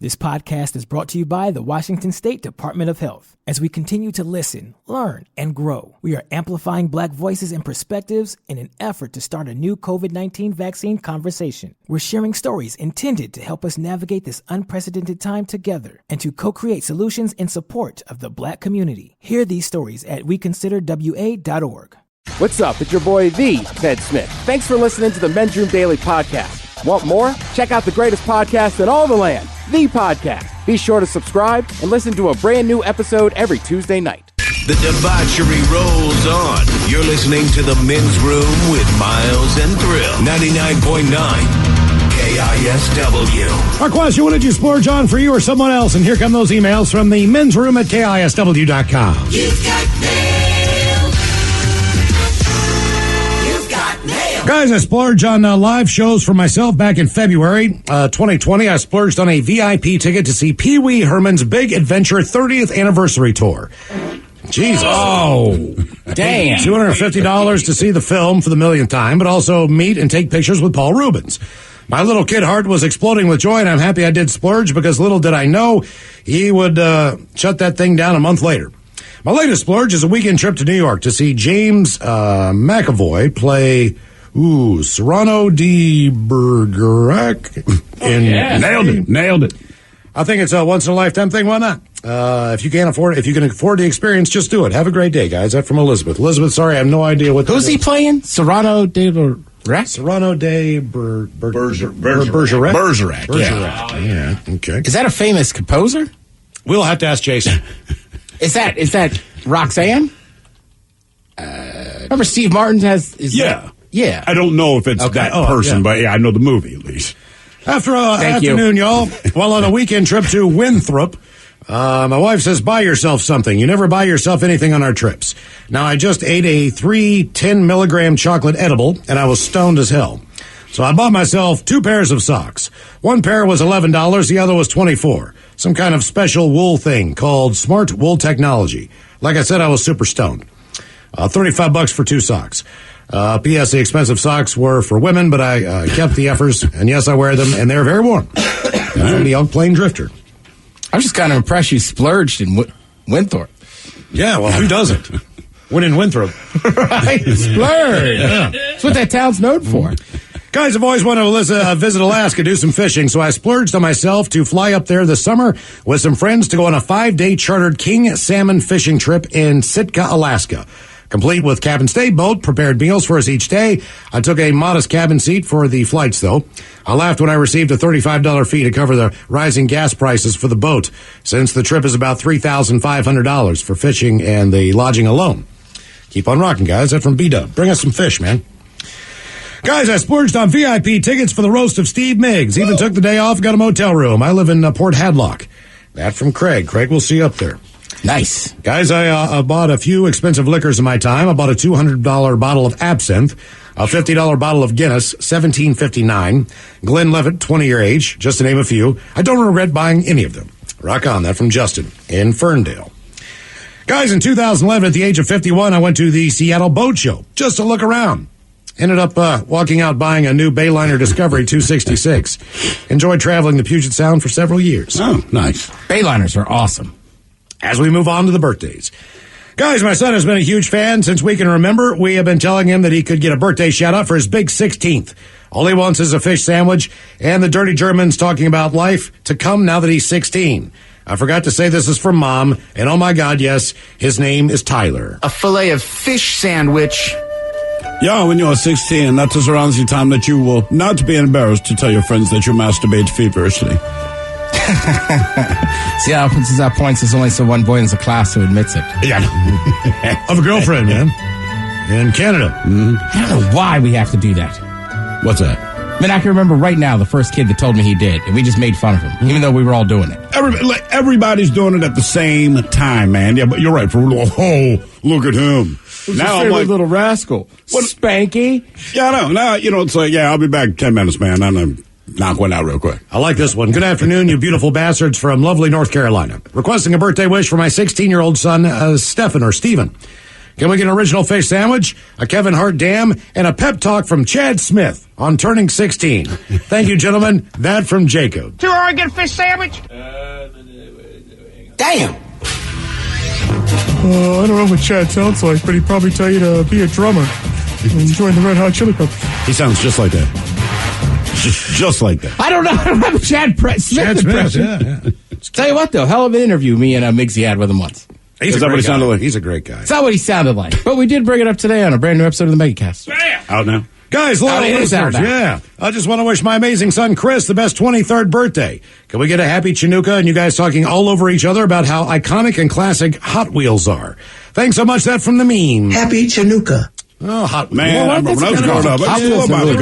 This podcast is brought to you by the Washington State Department of Health. As we continue to listen, learn, and grow, we are amplifying Black voices and perspectives in an effort to start a new COVID-19 vaccine conversation. We're sharing stories intended to help us navigate this unprecedented time together and to co-create solutions in support of the Black community. Hear these stories at weconsiderwa.org. What's up? It's your boy, the Ted Smith. Thanks for listening to the Men's Room Daily Podcast. Want more? Check out the greatest podcast in all the land, The Podcast. Be sure to subscribe and listen to a brand new episode every Tuesday night. The debauchery rolls on. You're listening to the Men's Room with Miles and Thrill. 99.9 KISW. Our question, what did you splurge on for you or someone else? And here come those emails from the Men's Room at KISW.com. You've got mail. You've got mail. Guys, I splurged on live shows for myself back in February 2020. I splurged on a VIP ticket to see Pee Wee Herman's Big Adventure 30th Anniversary Tour. Jesus. Oh, damn. $250 to see the film for the millionth time, but also meet and take pictures with Paul Rubens. My little kid heart was exploding with joy, and I'm happy I did splurge because little did I know he would shut that thing down a month later. My latest splurge is a weekend trip to New York to see James McAvoy play Cyrano de Bergerac. Nailed it. I think it's a once-in-a-lifetime thing. Why not? If you can afford the experience, just do it. Have a great day, guys. That's from Elizabeth. Elizabeth, sorry, I have no idea what. Who's he playing? Cyrano de Bergerac? Cyrano de Bergerac. Bergerac. Yeah. Okay. Is that a famous composer? We'll have to ask Jason. Is that Roxanne? Remember Steve Martin has... Yeah. I don't know if it's that person, but I know the movie at least. After afternoon, y'all, while on a weekend trip to Winthrop, my wife says, buy yourself something. You never buy yourself anything on our trips. Now, I just ate a 10-milligram chocolate edible, and I was stoned as hell. So I bought myself 2 pairs of socks. One pair was $11, the other was $24. Some kind of special wool thing called Smart Wool Technology. Like I said, I was super stoned. $35 for 2 socks. P.S. The expensive socks were for women, but I kept the effers, and yes, I wear them, and they're very warm. From the Elk Plain Drifter. I'm just kind of impressed you splurged in Winthrop. Yeah, well, who doesn't? When in Winthrop. Right, splurge. Yeah. That's what that town's known for. Guys, I've always wanted to visit Alaska, do some fishing, so I splurged on myself to fly up there this summer with some friends to go on a 5-day chartered king salmon fishing trip in Sitka, Alaska. Complete with cabin stay boat, prepared meals for us each day. I took a modest cabin seat for the flights, though. I laughed when I received a $35 fee to cover the rising gas prices for the boat, since the trip is about $3,500 for fishing and the lodging alone. Keep on rocking, guys. That's from B-Dub. Bring us some fish, man. Guys, I splurged on VIP tickets for the roast of Steve Miggs. Even took the day off, got a motel room. I live in Port Hadlock. That from Craig. Craig, we'll see you up there. Nice. Guys, I bought a few expensive liquors in my time. I bought a $200 bottle of absinthe, a $50 bottle of Guinness, $17.59, Glenlivet, 20-year age, just to name a few. I don't regret buying any of them. Rock on. That from Justin in Ferndale. Guys, in 2011, at the age of 51, I went to the Seattle Boat Show just to look around. Ended up walking out buying a new Bayliner Discovery 266. Enjoyed traveling the Puget Sound for several years. Oh, nice. Bayliners are awesome. As we move on to the birthdays. Guys, my son has been a huge fan since we can remember. We have been telling him that he could get a birthday shout-out for his big 16th. All he wants is a fish sandwich and the Dirty Germans talking about life to come now that he's 16. I forgot to say this is from Mom, and oh my God, yes, his name is Tyler. A fillet of fish sandwich. Yeah, when you're 16, that is around the time that you will not be embarrassed to tell your friends that you masturbate feverishly. See how since that point, there's only one boy in the class who admits it. Yeah. Of a girlfriend, man. In Canada. Mm-hmm. I don't know why we have to do that. What's that? I mean, I can remember right now the first kid that told me he did, and we just made fun of him, even though we were all doing it. Everybody's doing it at the same time, man. Yeah, but you're right. Oh, look at him. Who's now your favorite little rascal? What, Spanky? Yeah, I know. Now, it's like, I'll be back in 10 minutes, man. I'm knock one out real quick. I like this one. Good afternoon, you beautiful bastards from lovely North Carolina. Requesting a birthday wish for my 16-year-old son, Stephen. Can we get an original fish sandwich, a Kevin Hart dam, and a pep talk from Chad Smith on turning 16? Thank you, gentlemen. That from Jacob. Too hard to get a fish sandwich? Damn. I don't know what Chad sounds like, but he'd probably tell you to be a drummer and join the Red Hot Chili Peppers. He sounds just like that. Just like that. I don't know. I don't have a Chad Smith impression. Yeah. Tell you what, though, hell of an interview me and Miggsy had with him once. He's Is that what he sounded like? He's a great guy. It's not what he sounded like, but we did bring it up today on a brand new episode of the Megacast. Out now. Guys, Oh, it is out listeners, now. yeah. I just want to wish my amazing son, Chris, the best 23rd birthday. Can we get a happy Chinooka and you guys talking all over each other about how iconic and classic Hot Wheels are? Thanks so much. That from the meme. Happy Chinooka. Oh, Hot Wheels. Man, I remember when I was growing up, Hot Wheels are really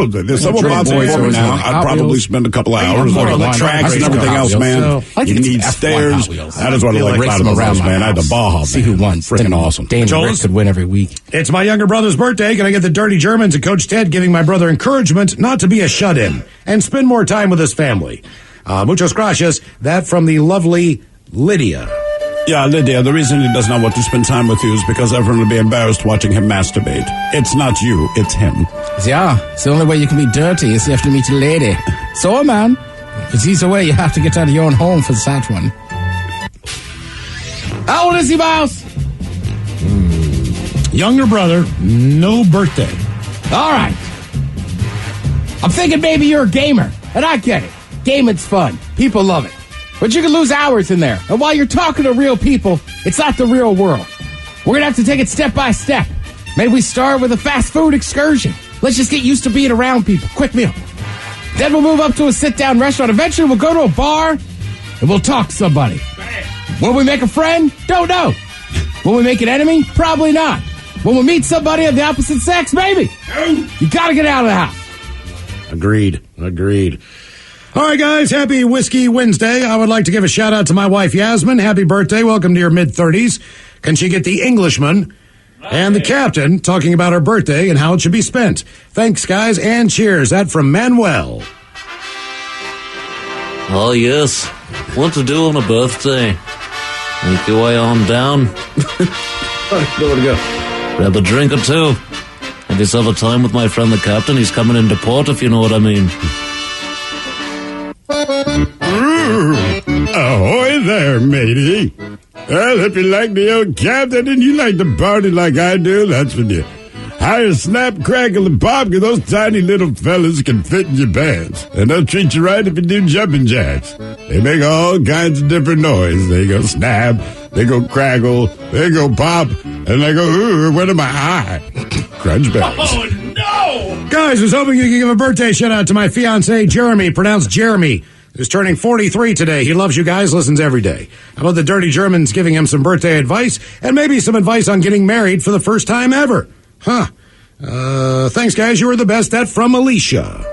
good. There's some about Boys for are me now. now. I'd Hot probably Wheels. spend a couple of hours more on the like tracks and Hot everything Wheels. else, man. I think You it's need F1 stairs. Hot Wheels. That is what I like Race about them those, around my man. I had the house. Baja, See who man. won. Freaking awesome. Dane and Rick Joel's- could win every week. It's my younger brother's birthday. Can I get the Dirty Germans and Coach Ted giving my brother encouragement not to be a shut-in and spend more time with his family? Muchos gracias. That from the lovely Lydia. Yeah, Lydia, the reason he does not want to spend time with you is because everyone will be embarrassed watching him masturbate. It's not you, it's him. Yeah, it's the only way you can be dirty is you have to meet a lady. So, man, if it's either way, you have to get out of your own home for that one. How old is he, Miles? Younger brother, no birthday. All right. I'm thinking maybe you're a gamer, and I get it. Gaming's fun. People love it. But you can lose hours in there. And while you're talking to real people, it's not the real world. We're going to have to take it step by step. Maybe we start with a fast food excursion. Let's just get used to being around people. Quick meal. Then we'll move up to a sit-down restaurant. Eventually, we'll go to a bar, and we'll talk to somebody. Will we make a friend? Don't know. Will we make an enemy? Probably not. Will we meet somebody of the opposite sex? Maybe. You got to get out of the house. Agreed. All right, guys, happy Whiskey Wednesday. I would like to give a shout-out to my wife, Yasmin. Happy birthday. Welcome to your mid-30s. Can she get the Englishman and the captain talking about her birthday and how it should be spent? Thanks, guys, and cheers. That from Manuel. Oh, yes. What to do on a birthday? Make your way on down. Nowhere to go. Grab a drink or two. Have yourself a time with my friend the captain. He's coming into port, if you know what I mean. Ahoy there, matey. Well, if you like the old captain and you like to party like I do, that's for you. Hire Snap, Crackle, and Pop, because those tiny little fellas can fit in your pants. And they'll treat you right if you do jumping jacks. They make all kinds of different noise. They go snap, they go crackle, they go pop, and they go, ooh, what am I? Crunch berries. Oh, no! Guys, I was hoping you could give a birthday shout-out to my fiancé, Jeremy, pronounced Jeremy, who's turning 43 today. He loves you guys, listens every day. How about the Dirty Germans giving him some birthday advice, and maybe some advice on getting married for the first time ever? Huh. Thanks, guys. You were the best. That from Alicia.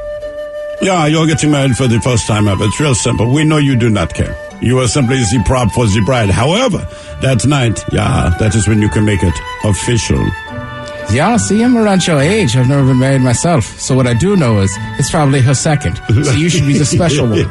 Yeah, you're getting married for the first time ever. It's real simple. We know you do not care. You are simply the prop for the bride. However, that night, that is when you can make it official. Yeah, see, I'm around your age. I've never been married myself. So what I do know is it's probably her second. So you should be the special one.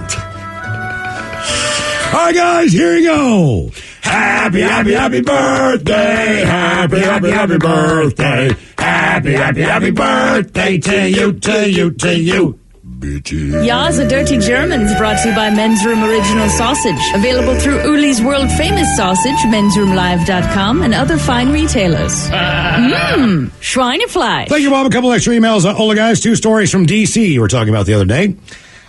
All right, guys, here you go. Happy, happy, happy birthday. Happy, happy, happy birthday. Happy, happy, happy birthday to you, to you, to you. Bitches. Ya's a Dirty Germans brought to you by Men's Room Original Sausage. Available through Uli's World Famous Sausage, mensroomlive.com, and other fine retailers. Schweinefleisch. Thank you, Bob. A couple extra emails. Hola, guys. 2 stories from D.C. you were talking about the other day.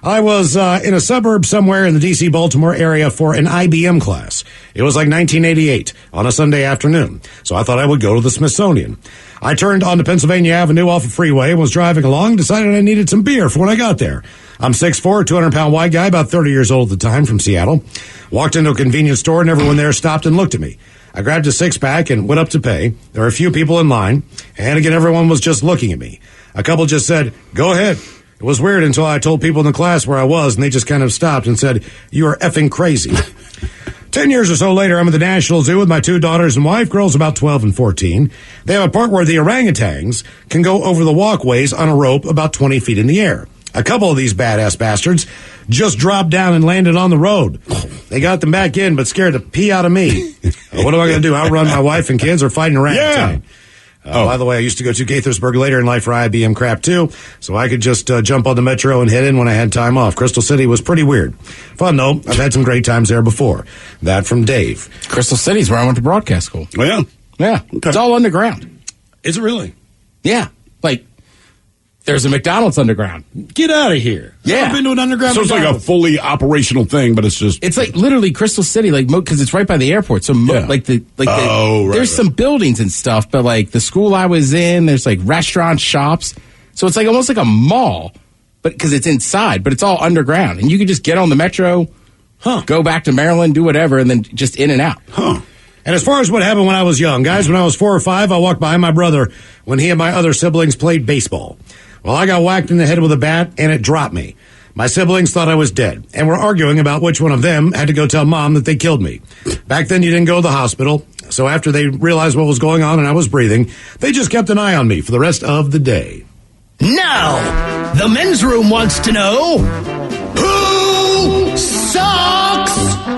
I was in a suburb somewhere in the D.C.-Baltimore area for an IBM class. It was like 1988 on a Sunday afternoon, so I thought I would go to the Smithsonian. I turned onto Pennsylvania Avenue off a freeway and was driving along, decided I needed some beer for when I got there. I'm 6'4", 200-pound white guy, about 30 years old at the time, from Seattle. Walked into a convenience store and everyone there stopped and looked at me. I grabbed a 6-pack and went up to pay. There were a few people in line, and again, everyone was just looking at me. A couple just said, "Go ahead." It was weird until I told people in the class where I was, and they just kind of stopped and said, "You are effing crazy." 10 years or so later, I'm at the National Zoo with my 2 daughters and wife, girls about 12 and 14. They have a part where the orangutans can go over the walkways on a rope about 20 feet in the air. A couple of these badass bastards just dropped down and landed on the road. They got them back in, but scared the pee out of me. What am I going to do? Outrun my wife and kids or fight an orangutan? By the way, I used to go to Gaithersburg later in life for IBM crap too, so I could just jump on the metro and head in when I had time off. Crystal City was pretty weird. Fun though. I've had some great times there before. That from Dave. Crystal City's where I went to broadcast school. Oh, yeah? Yeah. Okay. It's all underground. Is it really? Yeah. Like, there's a McDonald's underground. Get out of here. Yeah. I've been to an underground So it's like a fully operational thing, but it's just... It's like literally Crystal City, like, because it's right by the airport. So, there's some buildings and stuff, but like the school I was in, there's like restaurants, shops. So it's like almost like a mall, but because it's inside, but it's all underground. And you can just get on the metro, go back to Maryland, do whatever, and then just in and out. And as far as what happened when I was young, guys, when I was 4 or 5, I walked behind my brother when he and my other siblings played baseball. Well, I got whacked in the head with a bat, and it dropped me. My siblings thought I was dead, and were arguing about which one of them had to go tell Mom that they killed me. Back then, you didn't go to the hospital, so after they realized what was going on and I was breathing, they just kept an eye on me for the rest of the day. Now, the men's room wants to know, who sucks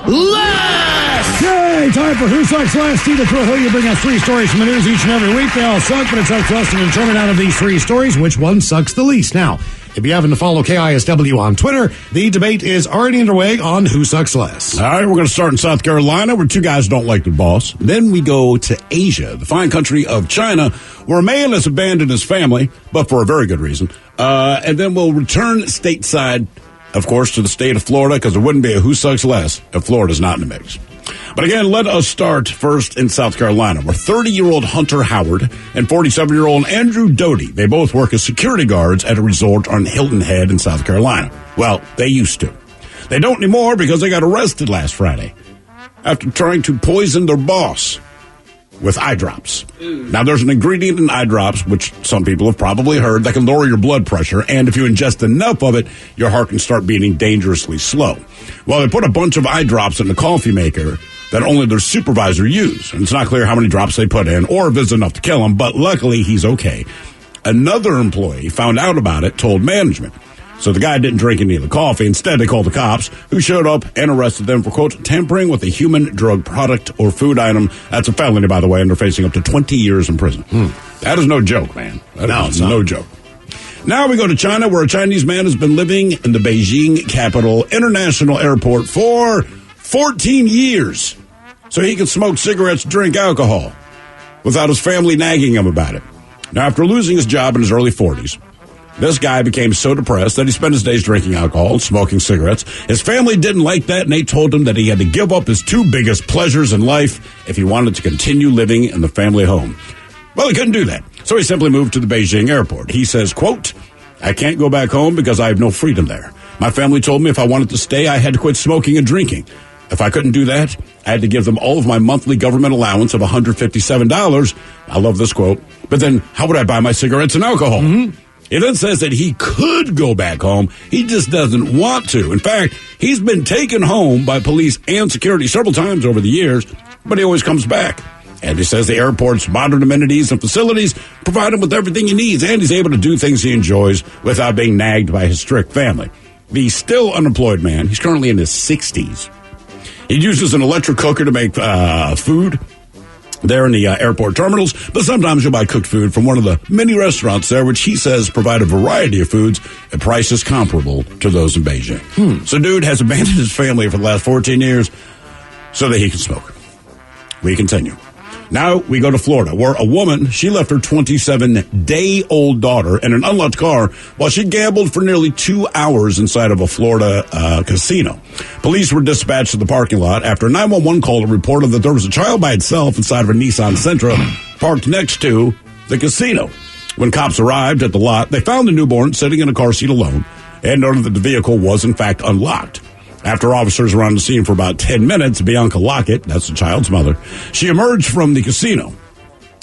last? Yay! Time for Who Sucks Last. Tina Thrill, you bring us 3 stories from the news each and every week. They all suck, but it's up to us to determine out of these 3 stories which one sucks the least. Now, if you happen to follow KISW on Twitter, the debate is already underway on Who Sucks Less. All right, we're going to start in South Carolina, where 2 guys don't like their boss. Then we go to Asia, the fine country of China, where a man has abandoned his family, but for a very good reason. And then we'll return stateside, of course, to the state of Florida, because there wouldn't be a Who Sucks Less if Florida's not in the mix. But again, let us start first in South Carolina, where 30-year-old Hunter Howard and 47-year-old Andrew Doty, they both work as security guards at a resort on Hilton Head in South Carolina. Well, they used to. They don't anymore because they got arrested last Friday after trying to poison their boss with eye drops. Now, there's an ingredient in eye drops, which some people have probably heard, that can lower your blood pressure, and if you ingest enough of it, your heart can start beating dangerously slow. Well, they put a bunch of eye drops in a coffee maker that only their supervisor used, and it's not clear how many drops they put in or if it's enough to kill him, but luckily he's okay. Another employee found out about it, told management. So the guy didn't drink any of the coffee. Instead, they called the cops, who showed up and arrested them for, quote, tampering with a human drug product or food item. That's a felony, by the way, and they're facing up to 20 years in prison. That is no joke, man. That is no joke. Now we go to China, where a Chinese man has been living in the Beijing Capital International Airport for 14 years. So he can smoke cigarettes, drink alcohol, without his family nagging him about it. Now, after losing his job in his early 40s, this guy became so depressed that he spent his days drinking alcohol and smoking cigarettes. His family didn't like that, and they told him that he had to give up his 2 biggest pleasures in life if he wanted to continue living in the family home. Well, he couldn't do that, so he simply moved to the Beijing airport. He says, quote, I can't go back home because I have no freedom there. My family told me if I wanted to stay, I had to quit smoking and drinking. If I couldn't do that, I had to give them all of my monthly government allowance of $157. I love this quote. But then how would I buy my cigarettes and alcohol? He then says that he could go back home. He just doesn't want to. In fact, he's been taken home by police and security several times over the years, but he always comes back. And he says the airport's modern amenities and facilities provide him with everything he needs, and he's able to do things he enjoys without being nagged by his strict family. The still unemployed man, he's currently in his 60s. He uses an electric cooker to make food there in the airport terminals, but sometimes you'll buy cooked food from one of the many restaurants there, which he says provide a variety of foods at prices comparable to those in Beijing. So dude has abandoned his family for the last 14 years so that he can smoke. We continue. Now we go to Florida, where a woman, she left her 27-day-old daughter in an unlocked car while she gambled for nearly 2 hours inside of a Florida casino. Police were dispatched to the parking lot after a 911 caller reported that there was a child by itself inside of a Nissan Sentra parked next to the casino. When cops arrived at the lot, they found the newborn sitting in a car seat alone and noted that the vehicle was, in fact, unlocked. After officers were on the scene for about 10 minutes, Bianca Lockett, that's the child's mother, she emerged from the casino.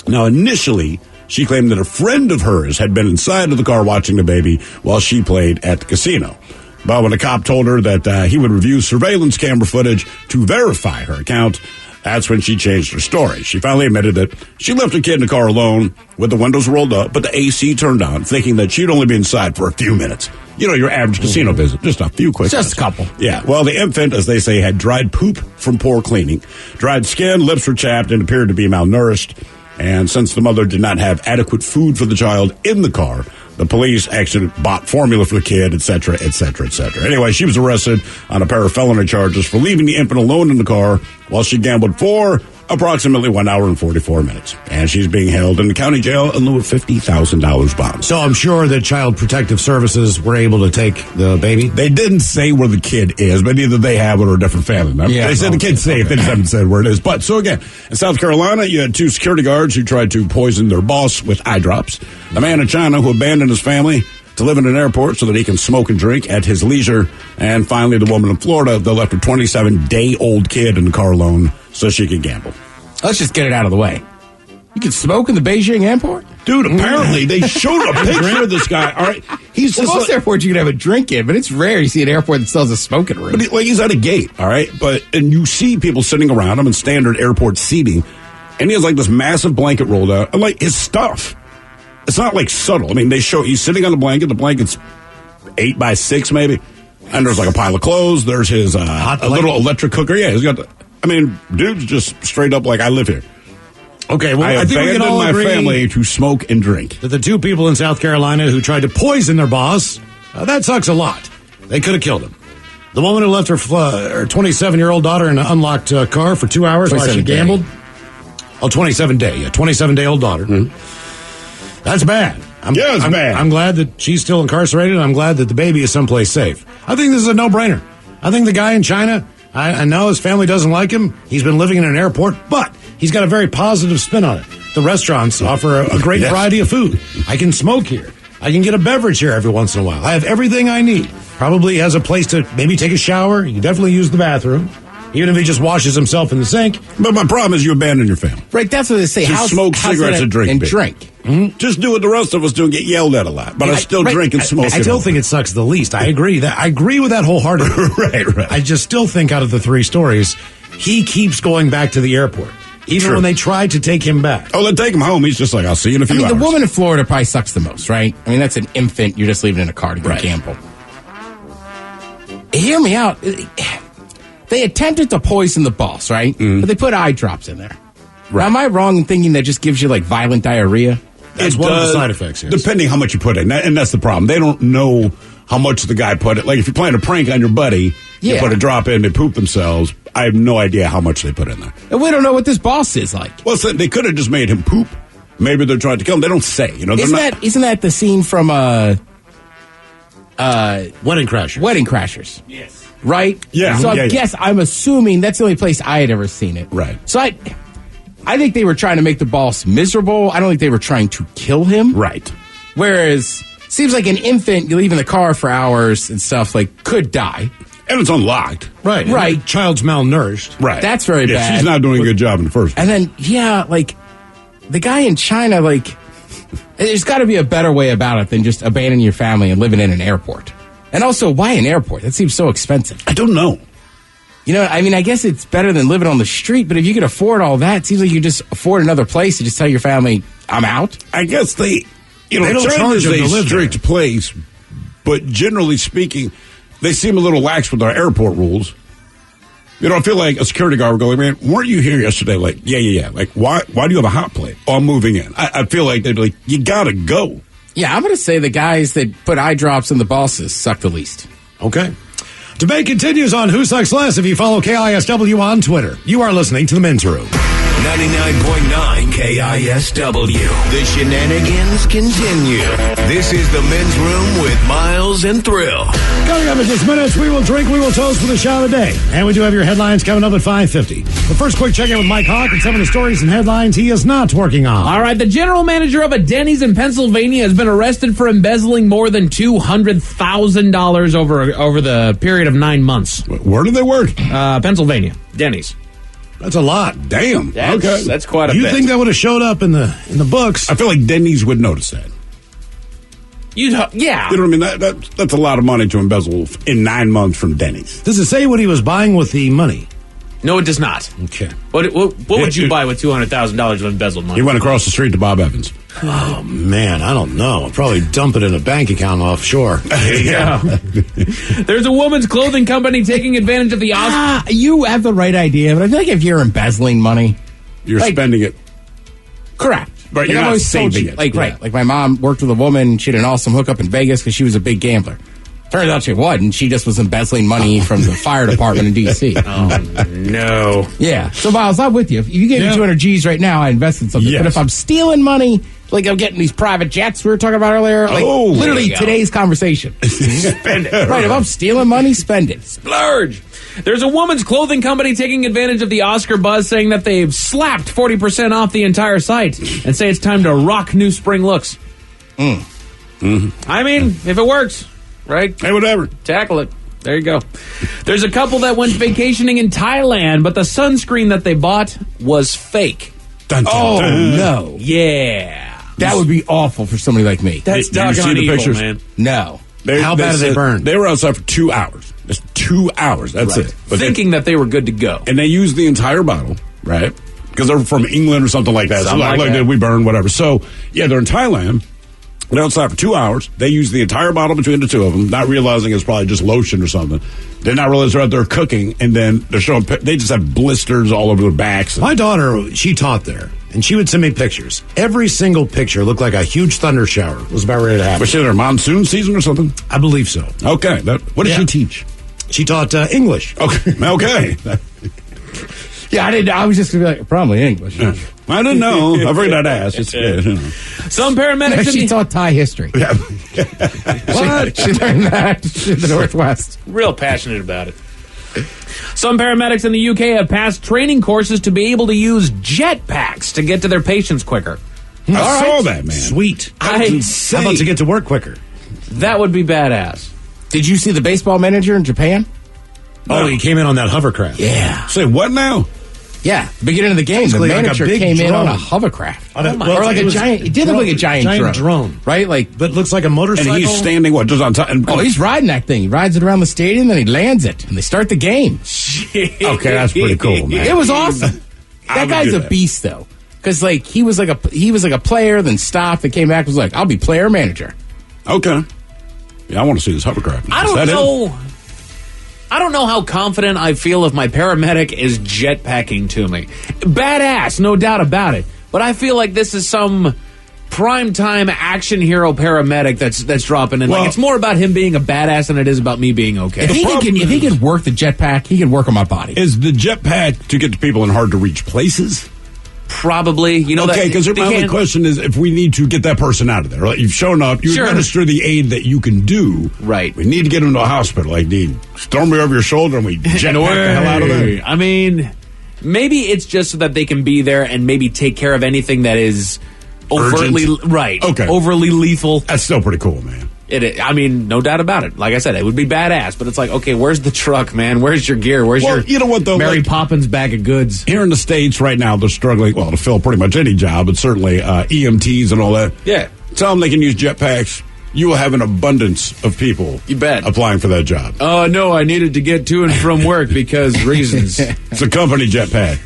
Now, initially, she claimed that a friend of hers had been inside of the car watching the baby while she played at the casino. But when the cop told her that he would review surveillance camera footage to verify her account, That's when she changed her story. She finally admitted that she left her kid in the car alone with the windows rolled up, but the AC turned on, thinking that she'd only be inside for a few minutes. You know, your average casino visit, just a few quick Just minutes. a couple. Yeah, well, the infant, as they say, had dried poop from poor cleaning, dried skin, lips were chapped, and appeared to be malnourished. And since the mother did not have adequate food for the child in the car, the police actually bought formula for the kid, et cetera, et cetera, et cetera. Anyway, she was arrested on a pair of felony charges for leaving the infant alone in the car while she gambled for approximately 1 hour and 44 minutes. And she's being held in the county jail in lieu of $50,000 bond. So I'm sure that Child Protective Services were able to take the baby. They didn't say where the kid is, but either they have it or a different family member. Yeah, they said the kid's safe. They just haven't said where it is. But so again, in South Carolina, you had 2 security guards who tried to poison their boss with eye drops. The man in China who abandoned his family to live in an airport so that he can smoke and drink at his leisure. And finally, the woman in Florida that left her 27-day-old kid in the car alone so she could gamble. Let's just get it out of the way. You can smoke in the Beijing airport? Dude, apparently they showed a picture of this guy. All right, he's Well, just most like, airports you can have a drink in, but it's rare you see an airport that sells a smoking room. but he's at a gate, all right? And you see people sitting around him in standard airport seating, and he has like this massive blanket rolled out, and like his stuff. It's not like subtle. I mean, they show he's sitting on the blanket. The blanket's 8 by 6 maybe, and there's like a pile of clothes. There's his a little electric cooker. Yeah, he's got. I mean, dude's just straight up like I live here. Okay, well, I I think we can abandoned all my agree family to smoke and drink. that the 2 people in South Carolina who tried to poison their boss, that sucks a lot. They could have killed him. The woman who left her 27-year-old daughter in an unlocked car for 2 hours while she 27 day. gambled. Oh, 27-day-old daughter. That's bad. It's bad. I'm glad that she's still incarcerated, and I'm glad that the baby is someplace safe. I think this is a no-brainer. I think the guy in China, I know his family doesn't like him. He's been living in an airport, but he's got a very positive spin on it. The restaurants offer a great variety of food. I can smoke here. I can get a beverage here every once in a while. I have everything I need. Probably has a place to maybe take a shower. You can definitely use the bathroom, even if he just washes himself in the sink. But my problem is you abandon your family. Right, that's what they say. Just smoke cigarettes and drink. And beer. drink. Mm-hmm. Just do what the rest of us do and get yelled at a lot. But I still drink and smoke. I still think it sucks the least. I agree with that wholeheartedly. right. I just still think out of the 3 stories, he keeps going back to the airport. Even when they tried to take him back. Oh, then take him home. He's just like, I'll see you in a few hours. The woman in Florida probably sucks the most, right? I mean, that's an infant. You're just leaving in a car to go gamble. Hear me out. They attempted to poison the boss, right? But they put eye drops in there. Right. Now, am I wrong in thinking that just gives you like violent diarrhea? That's one of the side effects, yes. Depending how much you put in. And that's the problem. They don't know how much the guy put in. Like, if you're playing a prank on your buddy, you put a drop in, they poop themselves. I have no idea how much they put in there. And we don't know what this boss is like. Well, so they could have just made him poop. Maybe they're trying to kill him. They don't say. You know, Isn't that the scene from Wedding Crashers? Wedding Crashers. Yes. Right? Yeah. So Yeah, I'm assuming that's the only place I had ever seen it. Right. So I think they were trying to make the boss miserable. I don't think they were trying to kill him. Right. Whereas, seems like an infant, you leave in the car for hours and stuff, like, could die. And it's unlocked. Right. Right. And the child's malnourished. Right. That's very bad. She's not doing a good job in the first place. And then, like, the guy in China, like, there's got to be a better way about it than just abandoning your family and living in an airport. And also, why an airport? That seems so expensive. I don't know. You know, I mean, I guess it's better than living on the street, but if you could afford all that, it seems like you could just afford another place and just tell your family, I'm out. I guess they don't China's charge them a to live strict place, but generally speaking, they seem a little lax with our airport rules. You know, I feel like a security guard would go, man, weren't you here yesterday? Like, yeah. Like, why do you have a hot plate? Oh, I'm moving in. I feel like they'd be like, you gotta go. Yeah, I'm going to say the guys that put eye drops in the bosses suck the least. Okay. Debate continues on Who Sucks Less if you follow KISW on Twitter. You are listening to The Men's Room. 99.9 KISW. The shenanigans continue. This is the Men's Room with Miles and Thrill. Coming up in just minutes, we will drink, we will toast for the shot of the day. And we do have your headlines coming up at 5:50. But first, quick check-in with Mike Hawk and some of the stories and headlines he is not working on. All right, the general manager of a Denny's in Pennsylvania has been arrested for embezzling more than $200,000 over the period of 9 months. Where do they work? Pennsylvania, Denny's. That's a lot. Damn. Okay. That's quite a You bit. think that would have showed up in the books? I feel like Denny's would notice that. Yeah. You know what I mean? That's a lot of money to embezzle in 9 months from Denny's. Does it say what he was buying with the money? No, it does not. Okay. What would you buy with $200,000 of embezzled money? He went across the street to Bob Evans. Oh, man, I don't know. I'll probably dump it in a bank account offshore. Yeah. There's a woman's clothing company taking advantage of the Oscar. You have the right idea, but I feel like if you're embezzling money, You're spending it. correct. But Like you're I've not always told saving you, it. Like, Yeah. right. Like my mom worked with a woman. She had an awesome hookup in Vegas because she was a big gambler. Turns out she wasn't. She just was embezzling money from the fire department in D.C. Oh, no. Yeah. So, Miles, I'm with you. If you gave me 200 G's right now, I invest in something. Yes. But if I'm stealing money, like I'm getting these private jets we were talking about earlier, like literally there you go. today's conversation. Spend it. Right. If I'm stealing money, spend it. Splurge. There's a woman's clothing company taking advantage of the Oscar buzz, saying that they've slapped 40% off the entire site and say it's time to rock new spring looks. I mean, if it works, right? Hey, whatever. Tackle it. There you go. There's a couple that went vacationing in Thailand, but the sunscreen that they bought was fake. Dun, dun, Oh, dun. no. Yeah. That would be awful for somebody like me. That's Did you doggone see the evil, pictures? man. No. How bad did they burn? They were outside for 2 hours. Just 2 hours. That's it. But Thinking that they were good to go. and they used the entire bottle, right? Because they're from England or something like that. Something like look, that. we burn, whatever. So, yeah, they're in Thailand. They're outside for 2 hours. They use the entire bottle between the two of them, not realizing it's probably just lotion or something. They not realize they're out there cooking, and then they're showing. They just have blisters all over their backs. My daughter, she taught there, and she would send me pictures. Every single picture looked like a huge thunder shower was about ready to happen. Was she in her monsoon season or something? I believe so. Okay. What did she teach? She taught English. Okay. Okay. Yeah, I didn't. I was just going to be like, probably English. I didn't know. I figured I'd ask. It's good. You know. Some paramedics She taught Thai history. Yeah. What? She learned that in the Northwest. real passionate about it. Some paramedics in the UK have passed training courses to be able to use jetpacks to get to their patients quicker. I saw that, man. Sweet. That was insane. How about to get to work quicker? That would be badass. Did you see the baseball manager in Japan? Oh, he came in on that hovercraft. Yeah. Say what now? Yeah, beginning of the game, the Basically like a manager big came in on a drone. hovercraft. On a- or well, like it a was giant, it did look like a giant drone. Right? Like, But looks like a motorcycle. And he's standing, what, just on top? And, oh, he's riding that thing. He rides it around the stadium, then he lands it, and they start the game. okay, that's pretty cool, man. It was awesome. I That would guy's do a that. beast, though, because like he was like a player, then stopped, and came back, was like, I'll be player manager. Okay. Yeah, I want to see this hovercraft. I Is don't that it? know. I don't know how confident I feel if my paramedic is jetpacking to me. Badass, no doubt about it. But I feel like this is some primetime action hero paramedic that's dropping in. Well- like it's more about him being a badass than it is about me being okay. If he could work the jetpack, he could work on my body. Is the jetpack to get to people in hard to reach places? Probably, you know. Okay, because they my only can't- question is if we need to get that person out of there. Like you've shown up, you Sure. administer the aid that you can do. Right. We need to get him to a hospital. Like, need throw me over your shoulder and we jetpack the hell out of there. I mean, maybe it's just so that they can be there and maybe take care of anything that is overtly Urgent? right. Okay. Overly lethal. That's still pretty cool, man. I mean, no doubt about it. Like I said, it would be badass, but it's like, okay, where's the truck, man? Where's your gear? Where's Well, your you know what, though? Mary Like- Poppins bag of goods? Here in the States right now, they're struggling, well, to fill pretty much any job, but certainly EMTs and all that. Yeah. Tell them they can use jetpacks. You will have an abundance of people You bet. applying for that job. Oh, no, I needed to get to and from work because reasons. It's a company jetpack.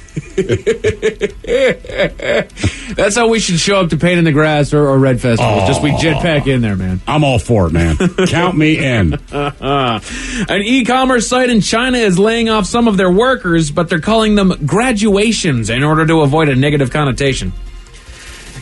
That's how we should show up to Pain in the Grass or Red Festival. Just we jetpack in there, man. I'm all for it, man. Count me in. An e-commerce site in China is laying off some of their workers, but they're calling them graduations in order to avoid a negative connotation.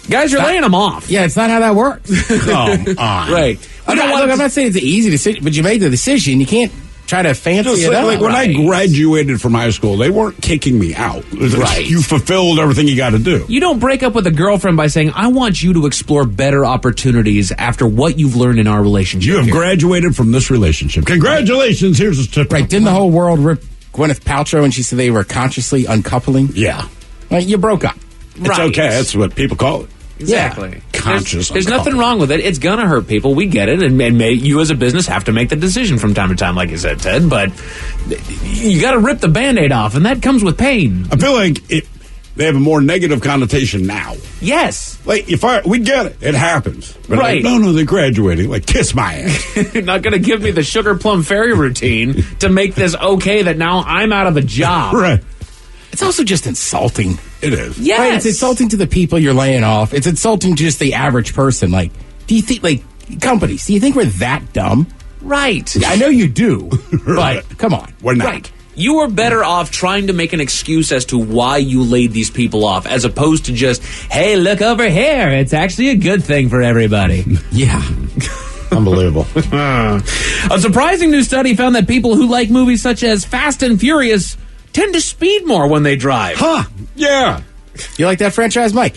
Guys, you're laying them off. Yeah, it's not how that works. Come on. Right. I'm not saying it's an easy decision, but you made the decision. You can't try to fancy Just it up. like when I Right. graduated from high school, they weren't kicking me out. Right. You fulfilled everything you got to do. You don't break up with a girlfriend by saying, I want you to explore better opportunities after what you've learned in our relationship. You have here." graduated from this relationship. Congratulations. Here's a tip. Right? Didn't the whole world rip Gwyneth Paltrow when she said they were consciously uncoupling? Yeah. Like, you broke up. It's Right. okay. That's what people call it. Exactly. Conscious There's uncoupling. nothing wrong with it. It's going to hurt people. We get it. And you as a business have to make the decision from time to time, like you said, Ted. But you got to rip the Band-Aid off, and that comes with pain. I feel like they have a more negative connotation now. Yes. Like, we get it. It happens. But Right. like, no, they're graduating. Like, kiss my ass. You're not going to give me the Sugar Plum Fairy routine to make this okay that now I'm out of a job. Right. It's also just insulting. It is. Yes. Right? It's insulting to the people you're laying off. It's insulting to just the average person. Like, do you think, like, companies, do you think we're that dumb? Right. I know you do, but come on. We're not. Right. You are better off trying to make an excuse as to why you laid these people off, as opposed to just, hey, look over here. It's actually a good thing for everybody. Yeah. Unbelievable. A surprising new study found that people who like movies such as Fast and Furious tend to speed more when they drive. Huh. Yeah. You like that franchise, Mike?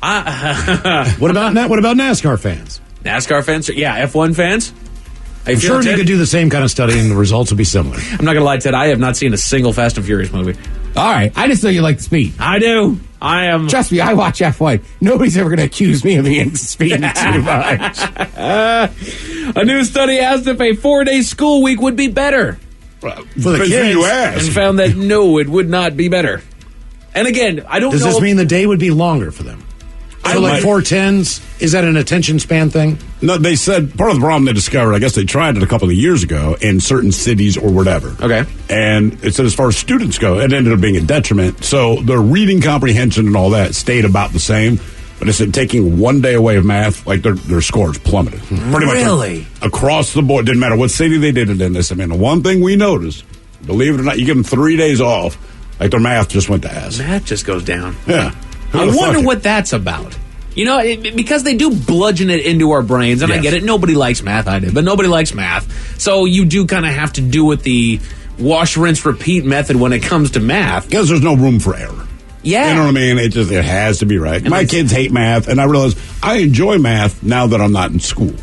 What about NASCAR fans? NASCAR fans? Yeah, F1 fans? I'm sure you could do the same kind of study and the results would be similar. I'm not going to lie, Ted. I have not seen a single Fast and Furious movie. All right. I just know you like the speed. I do. I am. Trust me, I watch F1. Nobody's ever going to accuse me of being speeding too much. A new study asked if a 4-day school week would be better. For the kids, you ask. And found that no, it would not be better. And again, I don't know. Does this mean the day would be longer for them? So like 4:10s, is that an attention span thing? No, they said part of the problem they discovered, I guess they tried it a couple of years ago in certain cities or whatever. Okay. And it said as far as students go, it ended up being a detriment. So their reading comprehension and all that stayed about the same. But it said taking 1 day away of math, like their scores plummeted. Pretty much Really? across the board. Didn't matter what city they did it in. They said, man, the one thing we noticed, believe it or not, you give them 3 days off, like their math just went to ass. Math just goes down. Yeah. I wonder what that's about. You know, because they do bludgeon it into our brains, and I get it. Nobody likes math. I did, but nobody likes math. So you do kind of have to do it the wash, rinse, repeat method when it comes to math. Because there's no room for error. Yeah. You know what I mean? It has to be right. And my kids hate math, and I realize I enjoy math now that I'm not in school.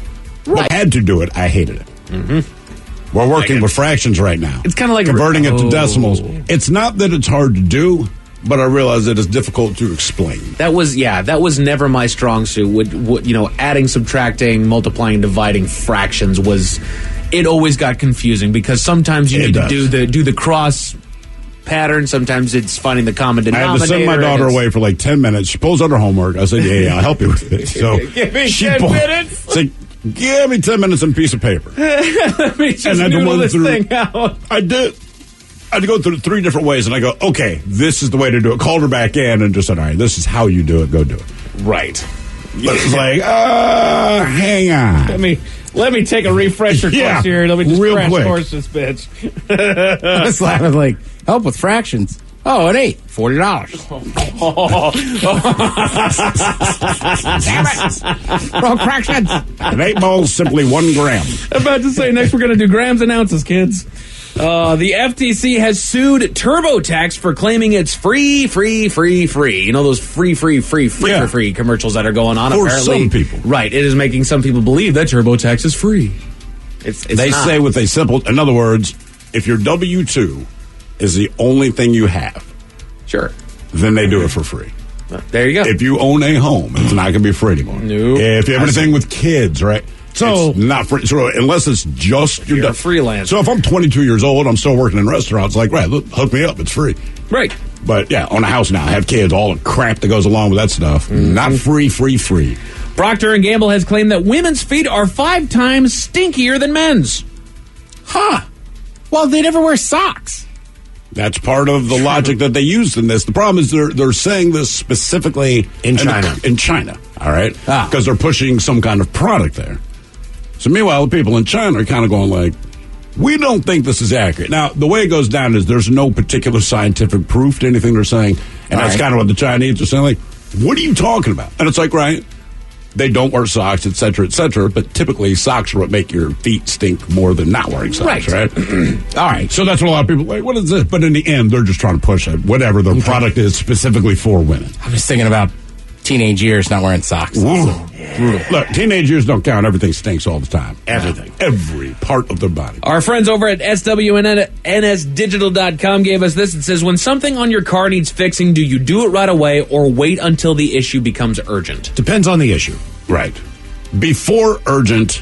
Right. I had to do it. I hated it. Mm-hmm. We're working with fractions right now. It's kind of like converting it to decimals. It's not that it's hard to do, but I realize it is difficult to explain. That was never my strong suit. Adding, subtracting, multiplying, dividing fractions was. It always got confusing because sometimes you need to do the cross pattern. Sometimes it's finding the common denominator. I had to send my daughter away for like 10 minutes. She pulls out her homework. I said, yeah, I'll help you with it. So give me 10 minutes. It's like, give me 10 minutes and a piece of paper. Let me just noodle this thing out. I did. I had to go through 3 different ways, and I go, okay, this is the way to do it. Called her back in and just said, all right, this is how you do it. Go do it. Right. But it's like, hang on. Let me take a refresher course here. Let me just crash course this bitch. I was laughing like, help with fractions. Oh, it ain't. $40. Damn it. Wrong fractions. An 8 ball is simply 1 gram. I'm about to say, next we're going to do grams and ounces, kids. The FTC has sued TurboTax for claiming it's free. You know those free commercials that are going on. For apparently, some people. Right. It is making some people believe that TurboTax is free. It's they not. say with a simple, in other words, if your W-2 is the only thing you have, sure, then they do it for free. There you go. If you own a home, it's not going to be free anymore. No. If you have anything with kids, right? So it's not free. So unless it's just you're a freelancer. So if I'm 22 years old, I'm still working in restaurants. Like, right, look, hook me up. It's free. Right. But yeah, own a house now. I have kids. All the crap that goes along with that stuff. Not free. Procter & Gamble has claimed that women's feet are 5 times stinkier than men's. Huh. Well, they never wear socks. That's part of the logic that they used in this. The problem is they're saying this specifically in China. In China, all right? Because they're pushing some kind of product there. So meanwhile, the people in China are kind of going like, we don't think this is accurate. Now, the way it goes down is there's no particular scientific proof to anything they're saying. And that's kind of what the Chinese are saying. Like, what are you talking about? And it's like, right, they don't wear socks, et cetera, but typically socks are what make your feet stink more than not wearing socks, right? All right. So that's what a lot of people are like, what is this? But in the end, they're just trying to push it, whatever their product is specifically for women. I'm just thinking about teenage years not wearing socks. Brutal. Look, teenage years don't count. Everything stinks all the time. Everything. Every part of their body. Our friends over at SWNSdigital.com gave us this. It says, when something on your car needs fixing, do you do it right away or wait until the issue becomes urgent? Depends on the issue. Right. Before urgent,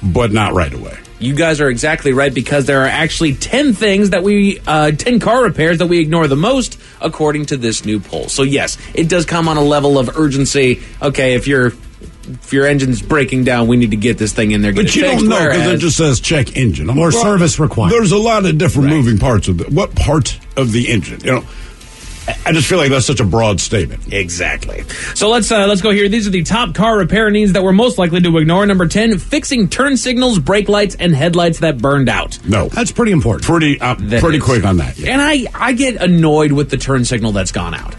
but not right away. You guys are exactly right, because there are actually 10 things that 10 car repairs that we ignore the most, according to this new poll. So yes, it does come on a level of urgency. Okay, if your engine's breaking down, we need to get this thing in there. But you don't know, because it just says check engine. Or service required. There's a lot of different moving parts of it. What part of the engine? You know, I just feel like that's such a broad statement. Exactly. So let's go here. These are the top car repair needs that we're most likely to ignore. Number 10, fixing turn signals, brake lights, and headlights that burned out. No. That's pretty important. Pretty quick on that. Yeah. And I get annoyed with the turn signal that's gone out.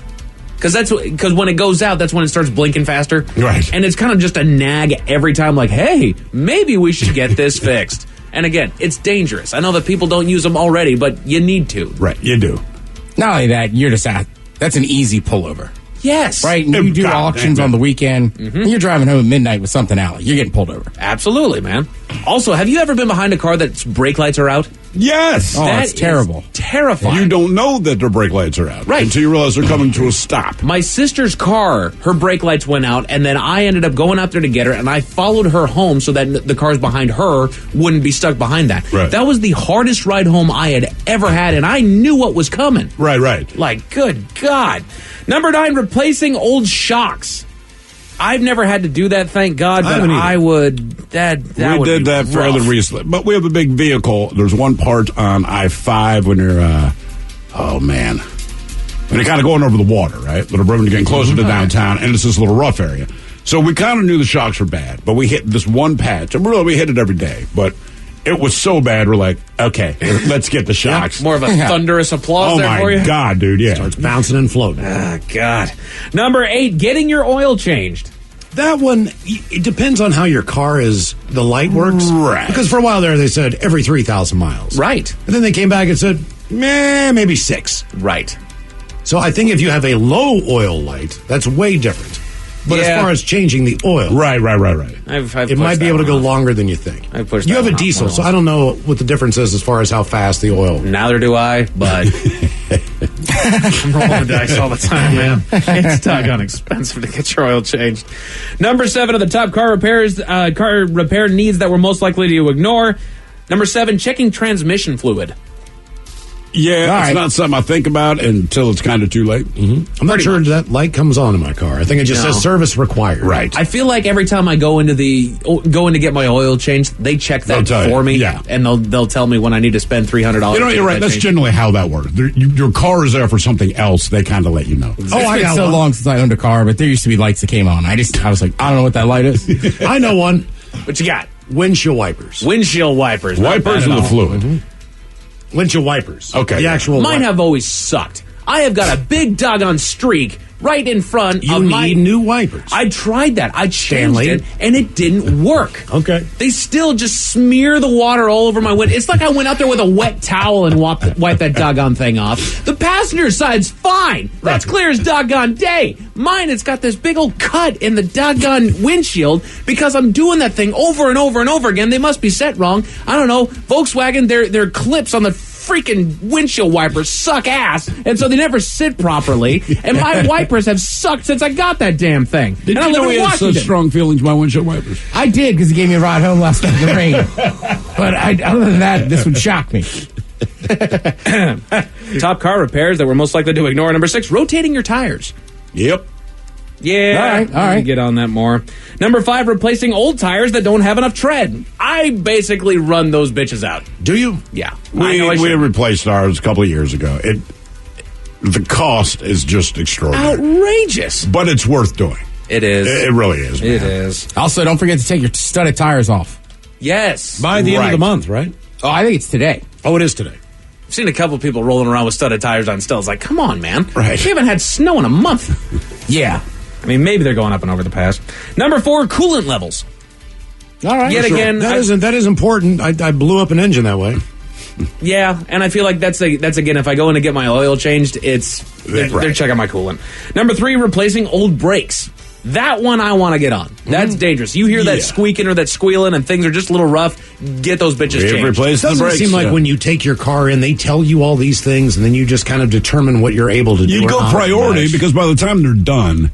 Because when it goes out, that's when it starts blinking faster. Right. And it's kind of just a nag every time, like, hey, maybe we should get this fixed. And again, it's dangerous. I know that people don't use them already, but you need to. Right, you do. Not only that, you're just that's an easy pullover. Yes. Right? And you do auctions on the weekend, and you're driving home at midnight with something out. You're getting pulled over. Absolutely, man. Also, have you ever been behind a car that's brake lights are out? Yes. Oh, that's terrible. Terrifying. You don't know that their brake lights are out. Right. Until you realize they're coming to a stop. My sister's car, her brake lights went out, and then I ended up going out there to get her, and I followed her home so that the cars behind her wouldn't be stuck behind that. Right. That was the hardest ride home I had ever had, and I knew what was coming. Right. Like, good God. Number 9, replacing old shocks. I've never had to do that, thank God, but I would. That we would did be that rough. fairly recently. But we have a big vehicle. There's one part on I-5 when you're, when you're kind of going over the water, right? Little room, you're getting closer to downtown, and it's this little rough area. So we kind of knew the shocks were bad, but we hit this one patch. And really, we hit it every day, but it was so bad, we're like, okay, let's get the shocks. More of a thunderous applause there for you? Oh, my God, dude, yeah. Starts bouncing and floating. Ah, God. Number 8, getting your oil changed. That one, it depends on how your car is, the light works. Right. Because for a while there, they said every 3,000 miles. Right. And then they came back and said, maybe 6. Right. So I think if you have a low oil light, that's way different. But as far as changing the oil, Right. I've it might be able to go longer than you think. I've pushed You that have a one off diesel, more so I don't know what the difference is as far as how fast the oil. Neither do I, but I'm rolling the dice all the time, man. It's doggone expensive to get your oil changed. Number 7 of the top car repair needs that we're most likely to ignore. Number 7, checking transmission fluid. Yeah, it's not something I think about until it's kind of too late. I'm not sure that light comes on in my car. I think it just says service required. Right. I feel like every time I go in to get my oil changed, they check that for me, and they'll tell me when I need to spend $300. You know, you're right. That's generally how that works. Your car is there for something else. They kind of let you know. Exactly. Oh, I got so long since I owned a car, but there used to be lights that came on. I was like, I don't know what that light is. I know one. What you got? Windshield wipers. Windshield wipers. Wipers or the fluid? Windshield wipers. Okay. The actual Mine have always sucked. I have got a big doggone streak right in front you of my... need new wipers. I tried that. I changed it, and it didn't work. Okay. They still just smear the water all over my window. It's like I went out there with a wet towel and wiped that doggone thing off. The passenger side's fine. That's clear as doggone day. Mine, it's got this big old cut in the doggone windshield because I'm doing that thing over and over and over again. They must be set wrong. I don't know. Volkswagen, their clips on the freaking windshield wipers suck ass, and so they never sit properly. And my wipers have sucked since I got that damn thing. Did and you know he had such strong feelings about windshield wipers? I did, because he gave me a ride home last night in the rain. But other than that, this would shock me. Top car repairs that we're most likely to ignore. Number 6, rotating your tires. Yep. Yeah, all right. Get on that more. Number 5, replacing old tires that don't have enough tread. I basically run those bitches out. Do you? Yeah. We replaced ours a couple of years ago. The cost is just extraordinary. Outrageous. But it's worth doing. It is. It really is, man. It is. Also, don't forget to take your studded tires off. Yes. By the end of the month, right? Oh, I think it's today. Oh, it is today. I've seen a couple of people rolling around with studded tires on still. It's like, come on, man. Right. We haven't had snow in a month. Yeah. I mean, maybe they're going up and over the pass. Number 4, coolant levels. All right. Yet again, that is important. I blew up an engine that way. Yeah, and I feel like that's again, if I go in to get my oil changed, they're checking my coolant. Number 3, replacing old brakes. That one I want to get on. That's dangerous. You hear that squeaking or that squealing and things are just a little rough, get those bitches changed. Replace the brakes. It seem like when you take your car in, they tell you all these things, and then you just kind of determine what you're able to do. You go priority because by the time they're done,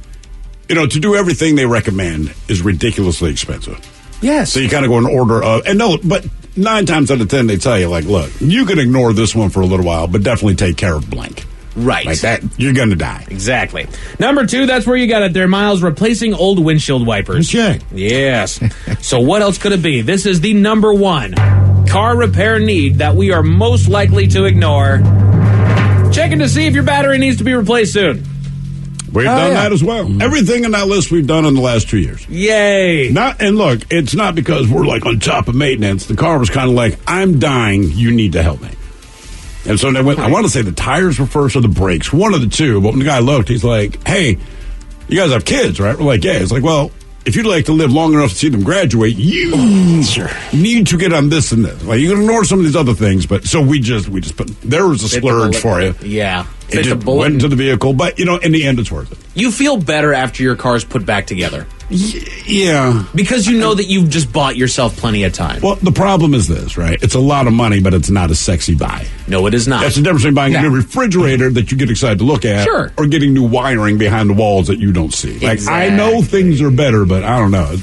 to do everything they recommend is ridiculously expensive. Yes. So you kind of go in order of, but 9 times out of 10 they tell you, like, look, you can ignore this one for a little while, but definitely take care of blank. Right. Like that, you're going to die. Exactly. Number 2, that's where you got it there, Miles, replacing old windshield wipers. Okay. Yes. So what else could it be? This is the number 1 car repair need that we are most likely to ignore. checking to see if your battery needs to be replaced soon. We've done that as well. Everything on that list we've done in the last 2 years. Yay! And look, it's not because we're like on top of maintenance. The car was kind of like, I'm dying, you need to help me. And so they went, I want to say the tires were first or the brakes, one of the two. But when the guy looked, he's like, hey, you guys have kids, right? We're like, yeah. It's like, well, if you'd like to live long enough to see them graduate, you need to get on this and this. Like, you can ignore some of these other things, but so we just put, there was a splurge for you. Yeah. It just went into the vehicle, but, in the end, it's worth it. You feel better after your car's put back together. Yeah. Because you know that you've just bought yourself plenty of time. Well, the problem is this, right? It's a lot of money, but it's not a sexy buy. No, it is not. That's the difference between buying a new refrigerator that you get excited to look at or getting new wiring behind the walls that you don't see. Like, I know things are better, but I don't know.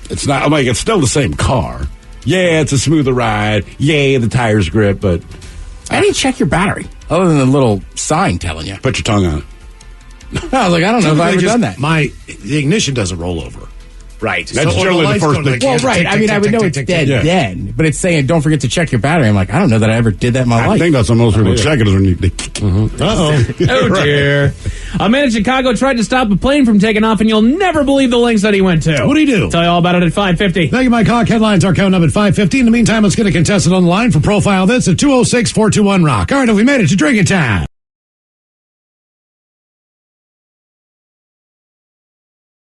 It's not, I'm like, it's still the same car. Yeah, it's a smoother ride. Yay, the tires grip, but... How do you check your battery? Other than the little sign telling you. Put your tongue on it. I was like, I don't know if I've ever done that. The ignition doesn't roll over. Right. That's generally the first thing. Well, right. I mean, I would know it's dead then, but it's saying don't forget to check your battery. I'm like, I don't know that I ever did that in my life. I think that's what most people check it is when they Uh-oh. Oh, dear. A man in Chicago tried to stop a plane from taking off, and you'll never believe the lengths that he went to. What'd he do? Tell you all about it at 5:50. Thank you, Mike Hawk. Headlines are coming up at 5:50. In the meantime, let's get a contestant on the line for Profile This at 206-421-ROCK. All right, we made it to drinking time.